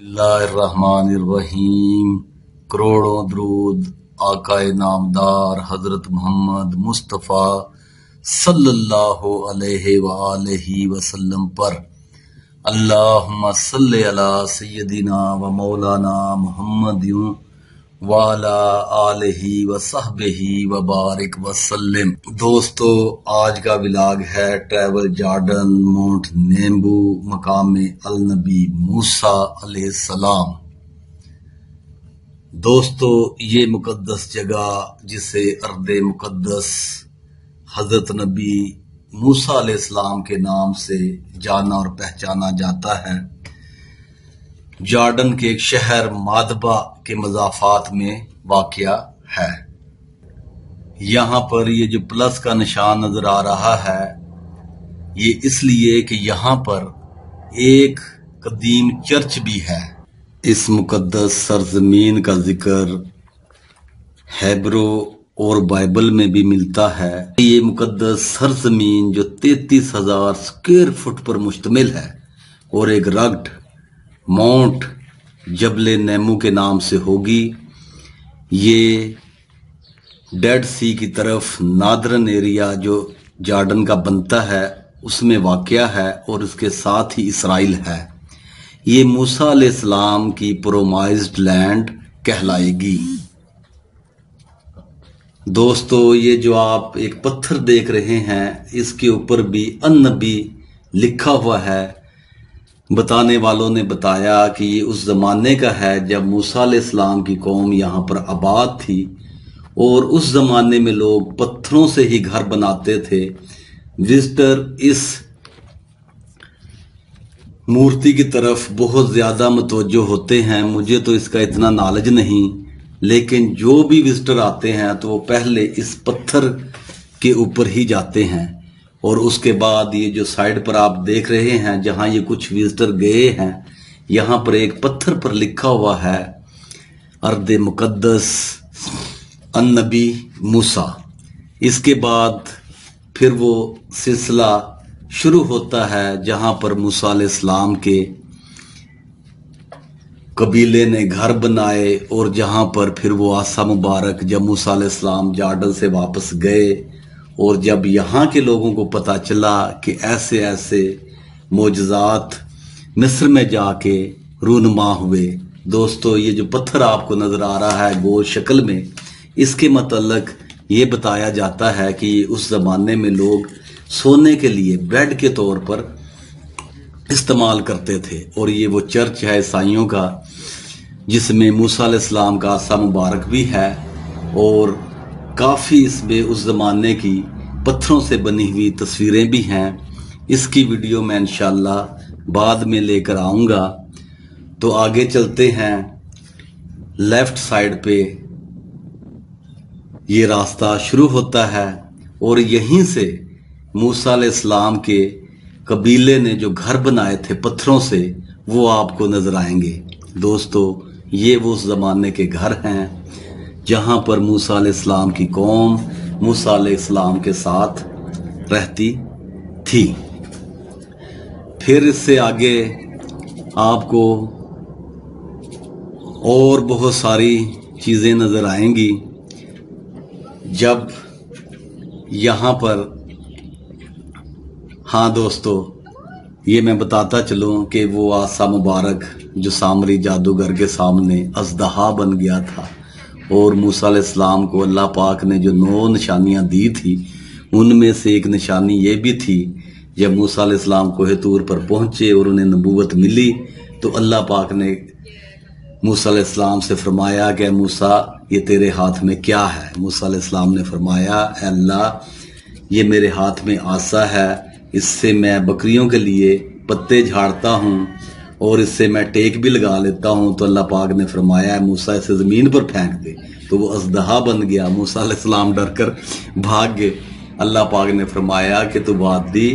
اللہ الرحمن الرحیم۔ کروڑوں درود آقائے نامدار حضرت محمد مصطفیٰ صلی اللہ علیہ وآلہ وسلم پر۔ اللہم صلی علی سیدنا و مولانا محمد وعلی آلہ وصحبہ وبارک وسلم۔ دوستو، آج کا ولاگ ہے ٹریول جارڈن مونٹ نیمبو مقام النبی موسیٰ علیہ السلام۔ دوستو، یہ مقدس جگہ جسے ارض مقدس حضرت نبی موسیٰ علیہ السلام کے نام سے جانا اور پہچانا جاتا ہے، جارڈن کے ایک شہر مادبہ کے مضافات میں واقع ہے۔ یہاں پر یہ جو پلس کا نشان نظر آ رہا ہے، یہ اس لیے کہ یہاں پر ایک قدیم چرچ بھی ہے۔ اس مقدس سرزمین کا ذکر ہیبرو اور بائبل میں بھی ملتا ہے۔ یہ مقدس سرزمین جو 33,000 اسکوائر فٹ پر مشتمل ہے اور ایک رگڈ ماؤنٹ جبل نیمو کے نام سے ہوگی، یہ ڈیڈ سی کی طرف نادرن ایریا جو جارڈن کا بنتا ہے اس میں واقع ہے اور اس کے ساتھ ہی اسرائیل ہے۔ یہ موسیٰ علیہ السلام کی پرومائزڈ لینڈ کہلائے گی۔ دوستو، یہ جو آپ ایک پتھر دیکھ رہے ہیں، اس کے اوپر بھی النبی لکھا ہوا ہے۔ بتانے والوں نے بتایا کہ یہ اس زمانے کا ہے جب موسیٰ علیہ السلام کی قوم یہاں پر آباد تھی، اور اس زمانے میں لوگ پتھروں سے ہی گھر بناتے تھے۔ وزٹر اس مورتی کی طرف بہت زیادہ متوجہ ہوتے ہیں۔ مجھے تو اس کا اتنا نالج نہیں، لیکن جو بھی وزٹر آتے ہیں تو وہ پہلے اس پتھر کے اوپر ہی جاتے ہیں، اور اس کے بعد یہ جو سائیڈ پر آپ دیکھ رہے ہیں جہاں یہ کچھ وزٹر گئے ہیں، یہاں پر ایک پتھر پر لکھا ہوا ہے ارض مقدس النبی موسیٰ۔ اس کے بعد پھر وہ سلسلہ شروع ہوتا ہے جہاں پر موسیٰ علیہ السلام کے قبیلے نے گھر بنائے، اور جہاں پر پھر وہ آسا مبارک جب موسیٰ علیہ السلام جارڈن سے واپس گئے، اور جب یہاں کے لوگوں کو پتہ چلا کہ ایسے ایسے معجزات مصر میں جا کے رونما ہوئے۔ دوستو، یہ جو پتھر آپ کو نظر آ رہا ہے گول شکل میں، اس کے متعلق یہ بتایا جاتا ہے کہ اس زمانے میں لوگ سونے کے لیے بیڈ کے طور پر استعمال کرتے تھے، اور یہ وہ چرچ ہے عیسائیوں کا جس میں موسیٰ علیہ السلام کا عصا مبارک بھی ہے، اور کافی اس میں اس زمانے کی پتھروں سے بنی ہوئی تصویریں بھی ہیں۔ اس کی ویڈیو میں انشاءاللہ بعد میں لے کر آؤں گا۔ تو آگے چلتے ہیں۔ لیفٹ سائیڈ پہ یہ راستہ شروع ہوتا ہے، اور یہیں سے موسیٰ علیہ السلام کے قبیلے نے جو گھر بنائے تھے پتھروں سے، وہ آپ کو نظر آئیں گے۔ دوستو، یہ وہ اس زمانے کے گھر ہیں جہاں پر موسیٰ علیہ السلام کی قوم موسیٰ علیہ السلام کے ساتھ رہتی تھی۔ پھر اس سے آگے آپ کو اور بہت ساری چیزیں نظر آئیں گی۔ جب یہاں پر ہاں دوستو، یہ میں بتاتا چلوں کہ وہ عصا مبارک جو سامری جادوگر کے سامنے اژدہا بن گیا تھا، اور موسیٰ علیہ السلام کو اللہ پاک نے جو 9 نشانیاں دی تھی، ان میں سے ایک نشانی یہ بھی تھی جب موسیٰ علیہ السلام کوہ طور پر پہنچے اور انہیں نبوت ملی، تو اللہ پاک نے موسیٰ علیہ السلام سے فرمایا کہ اے موسیٰ، یہ تیرے ہاتھ میں کیا ہے؟ موسیٰ علیہ السلام نے فرمایا، اے اللہ، یہ میرے ہاتھ میں عصا ہے، اس سے میں بکریوں کے لیے پتے جھاڑتا ہوں اور اس سے میں ٹیک بھی لگا لیتا ہوں۔ تو اللہ پاک نے فرمایا، اے موسیٰ، اسے زمین پر پھینک دے۔ تو وہ اژدہا بن گیا۔ موسیٰ علیہ السلام ڈر کر بھاگ گئے۔ اللہ پاک نے فرمایا کہ تو وادی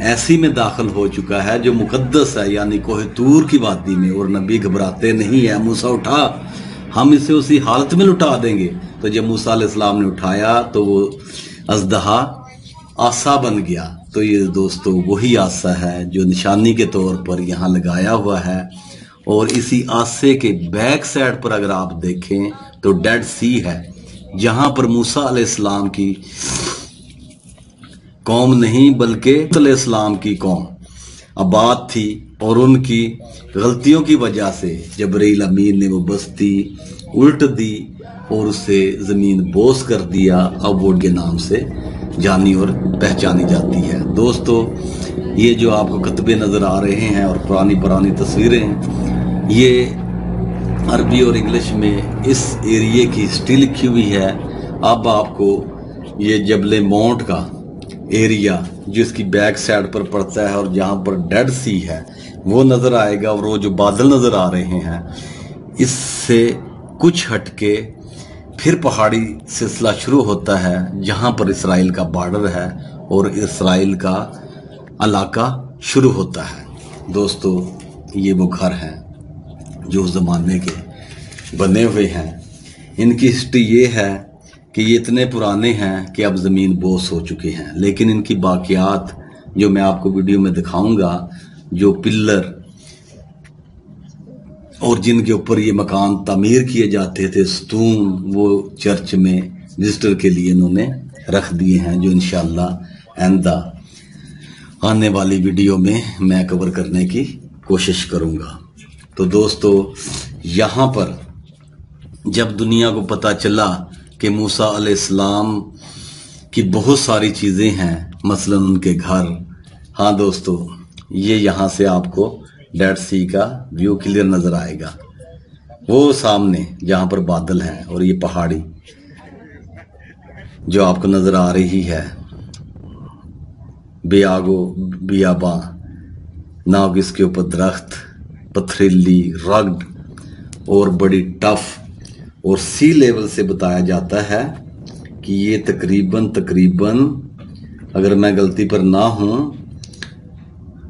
ایسی میں داخل ہو چکا ہے جو مقدس ہے، یعنی کوہ طور کی وادی میں، اور نبی گھبراتے نہیں ہے۔ موسیٰ اٹھا، ہم اسے اسی حالت میں لٹا دیں گے۔ تو جب موسیٰ علیہ السلام نے اٹھایا تو وہ اژدہا عصا بن گیا۔ تو یہ دوستو وہی عصا ہے جو نشانی کے طور پر یہاں لگایا ہوا ہے، اور اسی آسے کے بیک سائڈ پر اگر آپ دیکھیں تو ڈیڈ سی ہے، جہاں پر موسیٰ علیہ السلام کی قوم نہیں بلکہ علیہ السلام کی قوم آباد تھی، اور ان کی غلطیوں کی وجہ سے جبرائیل امین نے وہ بستی الٹ دی اور اسے زمین بوس کر دیا۔ اب وہ کے نام سے جانی اور پہچانی جاتی ہے۔ دوستو، یہ جو آپ کو کتبے نظر آ رہے ہیں اور پرانی تصویریں، یہ عربی اور انگلش میں اس ایریے کی ہسٹری لکھی ہوئی ہے۔ اب آپ کو یہ جبل مونٹ کا ایریا جس کی بیک سائڈ پر پڑتا ہے اور جہاں پر ڈیڈ سی ہے وہ نظر آئے گا، اور وہ جو بادل نظر آ رہے ہیں اس سے کچھ ہٹ کے پھر پہاڑی سلسلہ شروع ہوتا ہے جہاں پر اسرائیل کا بارڈر ہے اور اسرائیل کا علاقہ شروع ہوتا ہے۔ دوستو، یہ وہ گھر ہیں جو زمانے کے بنے ہوئے ہیں۔ ان کی ہسٹری یہ ہے کہ یہ اتنے پرانے ہیں کہ اب زمین بوس ہو چکے ہیں، لیکن ان کی باقیات جو میں آپ کو ویڈیو میں دکھاؤں گا، جو پلر اور جن کے اوپر یہ مکان تعمیر کیے جاتے تھے، ستون، وہ چرچ میں وزٹر کے لیے انہوں نے رکھ دیے ہیں، جو انشاءاللہ آئندہ آنے والی ویڈیو میں میں کور کرنے کی کوشش کروں گا۔ تو دوستو، یہاں پر جب دنیا کو پتہ چلا کہ موسیٰ علیہ السلام کی بہت ساری چیزیں ہیں، مثلا ان کے گھر، ہاں دوستو، یہ یہاں سے آپ کو ڈیڈ سی کا ویو کلیئر نظر آئے گا، وہ سامنے جہاں پر بادل ہیں، اور یہ پہاڑی جو آپ کو نظر آ رہی ہے، بیاباں، نہ اس کے اوپر درخت، پتھریلی، رگڈ اور بڑی ٹف، اور سی لیول سے بتایا جاتا ہے کہ یہ تقریباً اگر میں غلطی پر نہ ہوں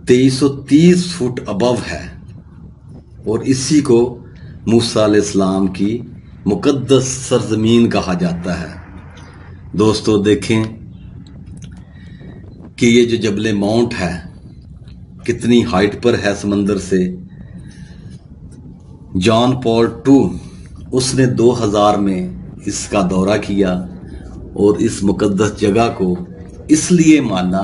2330 فٹ ابو ہے، اور اسی کو موسیٰ علیہ السلام کی مقدس سرزمین کہا جاتا ہے۔ دوستو دیکھیں کہ یہ جو جبل ماؤنٹ ہے کتنی ہائٹ پر ہے سمندر سے۔ جان پال II اس نے 2000 میں اس کا دورہ کیا اور اس مقدس جگہ کو اس لیے مانا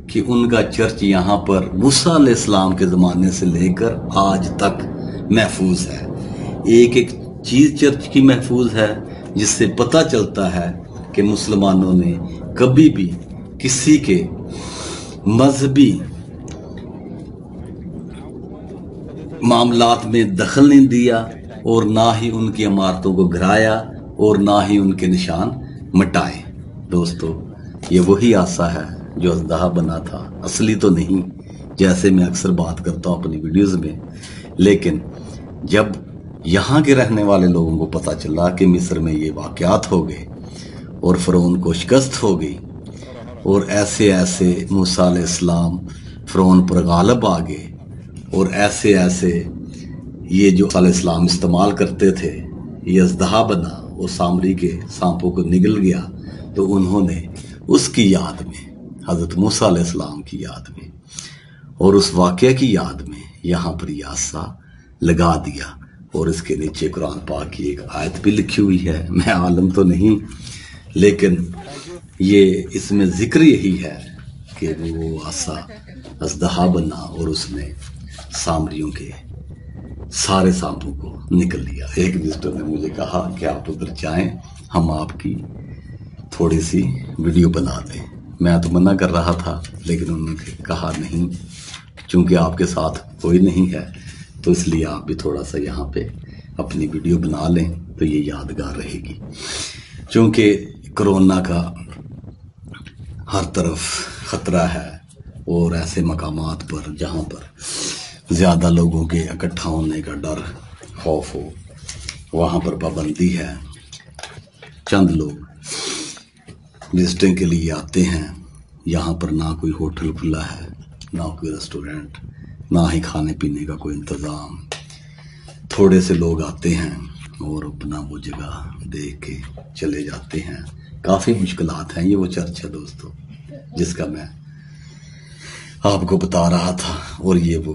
کہ ان کا چرچ یہاں پر موسیٰ علیہ السلام کے زمانے سے لے کر آج تک محفوظ ہے۔ ایک چیز چرچ کی محفوظ ہے جس سے پتہ چلتا ہے کہ مسلمانوں نے کبھی بھی کسی کے مذہبی معاملات میں دخل نہیں دیا، اور نہ ہی ان کی عمارتوں کو گرایا، اور نہ ہی ان کے نشان مٹائے۔ دوستو، یہ وہی آسا ہے جو اژدہا بنا تھا، اصلی تو نہیں، جیسے میں اکثر بات کرتا ہوں اپنی ویڈیوز میں، لیکن جب یہاں کے رہنے والے لوگوں کو پتہ چلا کہ مصر میں یہ واقعات ہو گئے اور فرعون کو شکست ہو گئی، اور ایسے موسیٰ علیہ السلام فرعون پر غالب آ گئے، اور ایسے یہ جو علیہ السلام استعمال کرتے تھے یہ اژدہا بنا اور سامری کے سانپوں کو نگل گیا، تو انہوں نے اس کی یاد میں، حضرت موسیٰ علیہ السلام کی یاد میں اور اس واقعہ کی یاد میں یہاں پر یہ عصا لگا دیا، اور اس کے نیچے قرآن پاک کی ایک آیت بھی لکھی ہوئی ہے۔ میں عالم تو نہیں، لیکن یہ اس میں ذکر یہی ہے کہ وہ عصا اژدہا بنا اور اس نے سامریوں کے سارے سانپوں کو نکل لیا۔ ایک وزٹر نے مجھے کہا کہ آپ ادھر جائیں، ہم آپ کی تھوڑی سی ویڈیو بنا دیں۔ میں تو منع کر رہا تھا، لیکن انہوں نے کہا نہیں، چونکہ آپ کے ساتھ کوئی نہیں ہے تو اس لیے آپ بھی تھوڑا سا یہاں پہ اپنی ویڈیو بنا لیں تو یہ یادگار رہے گی۔ چونکہ کرونا کا ہر طرف خطرہ ہے، اور ایسے مقامات پر جہاں پر زیادہ لوگوں کے اکٹھا ہونے کا ڈر، خوف ہو، وہاں پر پابندی ہے۔ چند لوگ وزٹنگ کے لیے آتے ہیں، یہاں پر نہ کوئی ہوٹل کھلا ہے، نہ کوئی ریسٹورنٹ، نہ ہی کھانے پینے کا کوئی انتظام۔ تھوڑے سے لوگ آتے ہیں اور اپنا وہ جگہ دیکھ کے چلے جاتے ہیں۔ کافی مشکلات ہیں۔ یہ وہ چرچ ہے دوستو جس کا میں آپ کو بتا رہا تھا، اور یہ وہ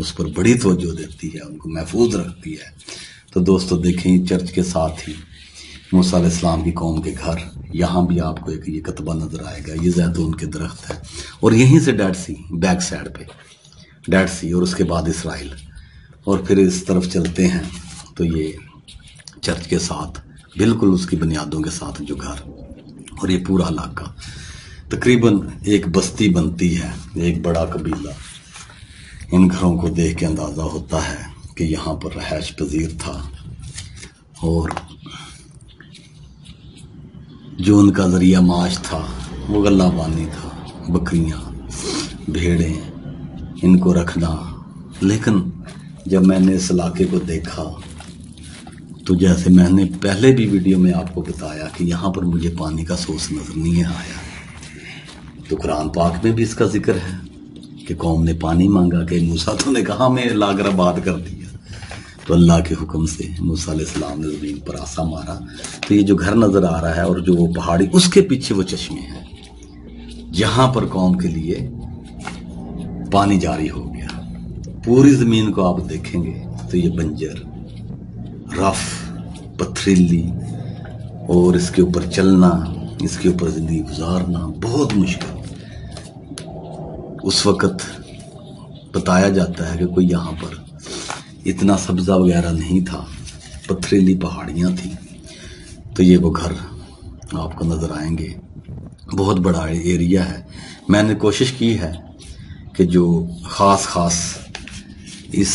اس پر بڑی توجہ دیتی ہے، ان کو محفوظ رکھتی ہے۔ تو دوستو دیکھیں، چرچ کے ساتھ ہی موسیٰ علیہ السلام کی قوم کے گھر، یہاں بھی آپ کو ایک یہ کتبہ نظر آئے گا، یہ زیتون کے درخت ہے، اور یہیں سے ڈیڈ سی بیک سائڈ پہ ڈیڈ سی، اور اس کے بعد اسرائیل، اور پھر اس طرف چلتے ہیں تو یہ چرچ کے ساتھ بالکل اس کی بنیادوں کے ساتھ جو گھر، اور یہ پورا علاقہ تقریباً ایک بستی بنتی ہے، ایک بڑا قبیلہ۔ ان گھروں کو دیکھ کے اندازہ ہوتا ہے کہ یہاں پر رہائش پذیر تھا، اور جو ان کا ذریعہ معاش تھا وہ غلہ بانی تھا، بکریاں، بھیڑیں، ان کو رکھنا۔ لیکن جب میں نے اس علاقے کو دیکھا تو جیسے میں نے پہلے بھی ویڈیو میں آپ کو بتایا کہ یہاں پر مجھے پانی کا سورس نظر نہیں آیا، تو قرآن پاک میں بھی اس کا ذکر ہے کہ قوم نے پانی مانگا کہ موسیٰ تو نے کہا میں لاغر آباد کر دیا، تو اللہ کے حکم سے موسیٰ علیہ السلام نے زمین پر آسا مارا، تو یہ جو گھر نظر آ رہا ہے اور جو وہ پہاڑی اس کے پیچھے وہ چشمے ہیں جہاں پر قوم کے لیے پانی جاری ہو گیا۔ پوری زمین کو آپ دیکھیں گے تو یہ بنجر، رف، پتھریلی، اور اس کے اوپر چلنا، اس کے اوپر زندگی گزارنا بہت مشکل۔ اس وقت بتایا جاتا ہے کہ کوئی یہاں پر اتنا سبزہ وغیرہ نہیں تھا، پتھریلی پہاڑیاں تھیں۔ تو یہ وہ گھر آپ کو نظر آئیں گے، بہت بڑا ایریا ہے۔ میں نے کوشش کی ہے کہ جو خاص اس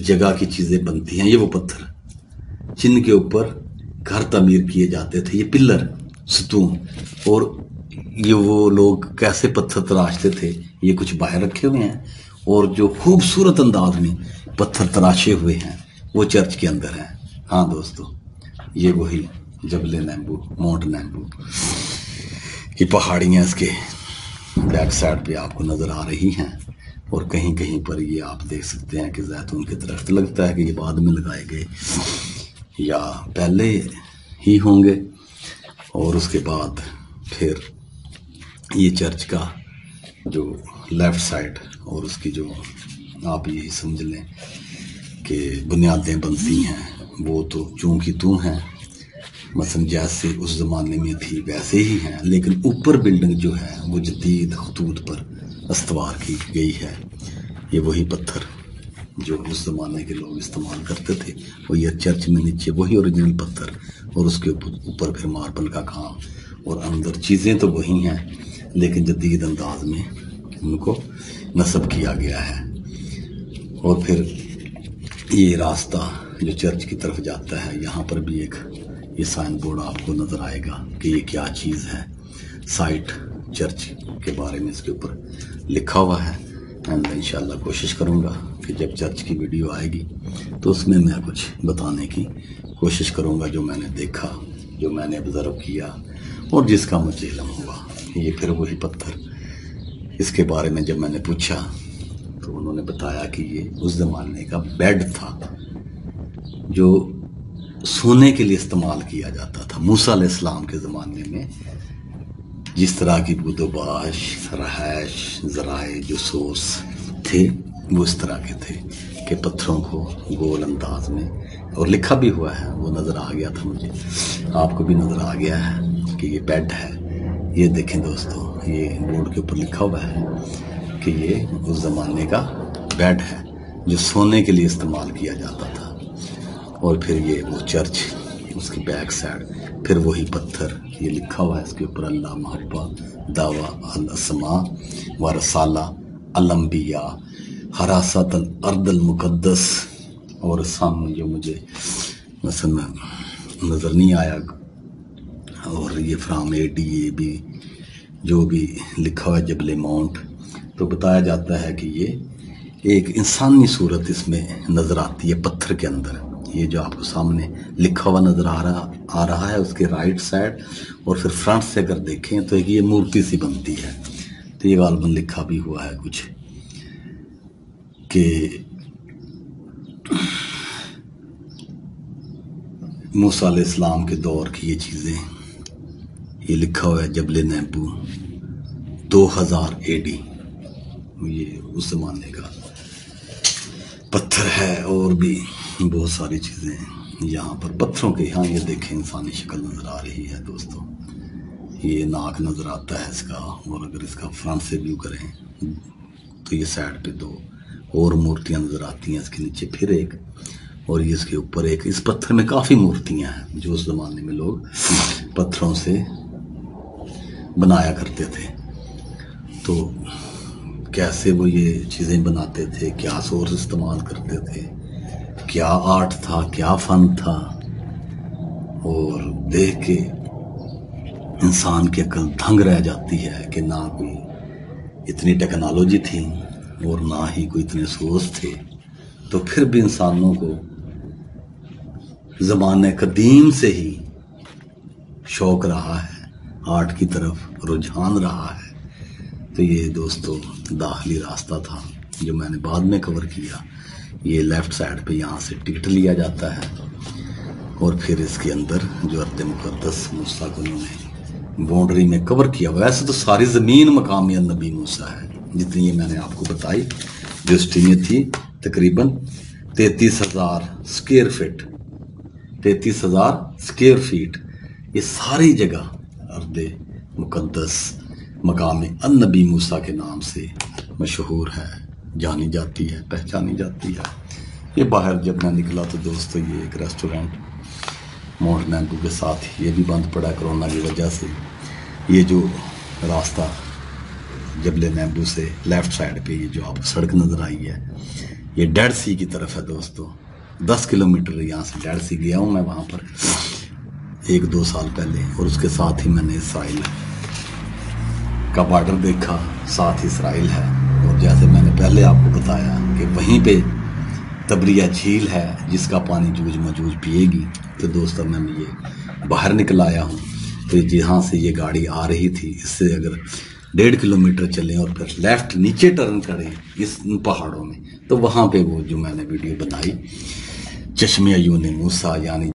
جگہ کی چیزیں بنتی ہیں، یہ وہ پتھر جن کے اوپر گھر تعمیر کیے جاتے تھے، یہ پلر، ستون، اور یہ وہ لوگ کیسے پتھر تراشتے تھے، یہ کچھ باہر رکھے ہوئے ہیں، اور جو خوبصورت انداز میں پتھر تراشے ہوئے ہیں وہ چرچ کے اندر ہیں۔ ہاں دوستو، یہ وہی جبل نیمبو، مونٹ نیمبو کی پہاڑیاں اس کے بیک سائڈ پہ آپ کو نظر آ رہی ہیں، اور کہیں کہیں پر یہ آپ دیکھ سکتے ہیں کہ زیتون کے درخت، لگتا ہے کہ یہ بعد میں لگائے گئے یا پہلے ہی ہوں گے۔ اور اس کے بعد پھر یہ چرچ کا جو لیفٹ سائڈ، اور اس کی جو آپ یہی سمجھ لیں کہ بنیادیں بنتی ہیں وہ تو چونکہ تو ہیں، مثلا جیسے اس زمانے میں تھی ویسے ہی ہیں، لیکن اوپر بلڈنگ جو ہے وہ جدید خطوط پر استوار کی گئی ہے۔ یہ وہی پتھر جو اس زمانے کے لوگ استعمال کرتے تھے، وہ یہ چرچ میں نیچے وہی اوریجنل پتھر، اور اس کے اوپر پھر ماربل کا کام، اور اندر چیزیں تو وہی ہیں لیکن جدید انداز میں ان کو نصب کیا گیا ہے۔ اور پھر یہ راستہ جو چرچ کی طرف جاتا ہے، یہاں پر بھی ایک یہ سائن بورڈ آپ کو نظر آئے گا کہ یہ کیا چیز ہے، سائٹ چرچ کے بارے میں اس کے اوپر لکھا ہوا ہے۔ میں انشاءاللہ کوشش کروں گا کہ جب چرچ کی ویڈیو آئے گی تو اس میں کچھ بتانے کی کوشش کروں گا، جو میں نے دیکھا، جو میں نے آبزرو کیا، اور جس کا مجھے علم ہوا۔ یہ پھر وہی پتھر، اس کے بارے میں جب میں نے پوچھا تو انہوں نے بتایا کہ یہ اس زمانے کا بیڈ تھا جو سونے کے لیے استعمال کیا جاتا تھا۔ موسیٰ علیہ السلام کے زمانے میں جس طرح کی بود و باش، رہائش، ذرائع جو سورس تھے وہ اس طرح کے تھے کہ پتھروں کو گول انداز میں، اور لکھا بھی ہوا ہے، وہ نظر آ گیا تھا مجھے، آپ کو بھی نظر آ گیا ہے کہ یہ بیڈ ہے۔ یہ دیکھیں دوستو، یہ بورڈ کے اوپر لکھا ہوا ہے کہ یہ اس زمانے کا بیڈ ہے جو سونے کے لیے استعمال کیا جاتا تھا۔ اور پھر یہ وہ چرچ، اس کی بیک سائڈ پھر وہی پتھر، یہ لکھا ہوا ہے اس کے اوپر اللہ محبہ دعویٰ الاسماء و رسالہ الانبیاء حراست الارض المقدس، اور سامنے جو مجھے مثلا نظر نہیں آیا، اور یہ فرام اے ڈی اے بھی جو بھی لکھا ہوا ہے جبل مونٹ، تو بتایا جاتا ہے کہ یہ ایک انسانی صورت اس میں نظر آتی ہے پتھر کے اندر۔ یہ جو آپ کو سامنے لکھا ہوا نظر آ رہا ہے اس کے رائٹ سائڈ، اور پھر فرنٹ سے اگر دیکھیں تو ایک یہ مورتی سی بنتی ہے، تو یہ غالباً لکھا بھی ہوا ہے کچھ کہ موسیٰ علیہ السلام کے دور کی یہ چیزیں، یہ لکھا ہوا ہے جبل نیمبو 2000 AD، یہ اس زمانے کا پتھر ہے اور بھی بہت ساری چیزیں یہاں پر پتھروں کے. یہاں یہ دیکھیں انسانی شکل نظر آ رہی ہے دوستو. یہ ناک نظر آتا ہے اس کا. اور اگر اس کا فرنٹ سے ویو کریں تو یہ سائڈ پہ دو اور مورتیاں نظر آتی ہیں. اس کے نیچے پھر ایک, اور یہ اس کے اوپر ایک. اس پتھر میں کافی مورتیاں ہیں جو اس زمانے میں لوگ پتھروں سے بنایا کرتے تھے. تو کیسے وہ یہ چیزیں بناتے تھے, کیا سورس استعمال کرتے تھے, کیا آرٹ تھا, کیا فن تھا, اور دیکھ کے انسان کی عقل دھنگ رہ جاتی ہے کہ نہ کوئی اتنی ٹیکنالوجی تھی اور نہ ہی کوئی اتنے سورس تھے. تو پھر بھی انسانوں کو زمانے قدیم سے ہی شوق رہا ہے, آرٹ کی طرف رجحان رہا ہے. تو یہ دوستو داخلی راستہ تھا جو میں نے بعد میں کور کیا. یہ لیفٹ سائڈ پہ یہاں سے ٹکٹ لیا جاتا ہے اور پھر اس کے اندر جو ارض مقدس موسیٰ کو انہوں نے باؤنڈری میں کور کیا. ویسے تو ساری زمین مقامی نبی موسیٰ ہے جتنی یہ میں نے آپ کو بتائی, جو اسٹیمیت تھی تقریباً 33,000 اسکوائر فٹ, 33,000 اسکوائر فیٹ. یہ ساری جگہ ارض مقدس مقام النبی موسیٰ کے نام سے مشہور ہے, جانی جاتی ہے, پہچانی جاتی ہے. یہ باہر جب میں نکلا تو دوستو یہ ایک ریسٹورنٹ ماؤنٹ نیمبو کے ساتھ یہ بھی بند پڑا کرونا کی وجہ سے. یہ جو راستہ جبل نیمبو سے لیفٹ سائڈ پہ یہ جو آپ کو سڑک نظر آئی ہے یہ ڈیڈ سی کی طرف ہے دوستو. 10 کلومیٹر یہاں سے ڈیڈ سی گیا ہوں میں وہاں پر 1-2 سال پہلے, اور اس کے ساتھ ہی میں نے اسرائیل کا بارڈر دیکھا, ساتھ ہی اسرائیل ہے. اور جیسے میں نے پہلے آپ کو بتایا کہ وہیں پہ تبریہ جھیل ہے جس کا پانی جوج مجوج پیے گی. تو دوستو میں یہ باہر نکل آیا ہوں. تو جہاں سے یہ گاڑی آ رہی تھی اس سے اگر 1.5 کلومیٹر چلیں اور پھر لیفٹ نیچے ٹرن کریں اس پہاڑوں میں, تو وہاں پہ وہ جو میں نے ویڈیو بنائی چشمے عیون موسیٰ یعنی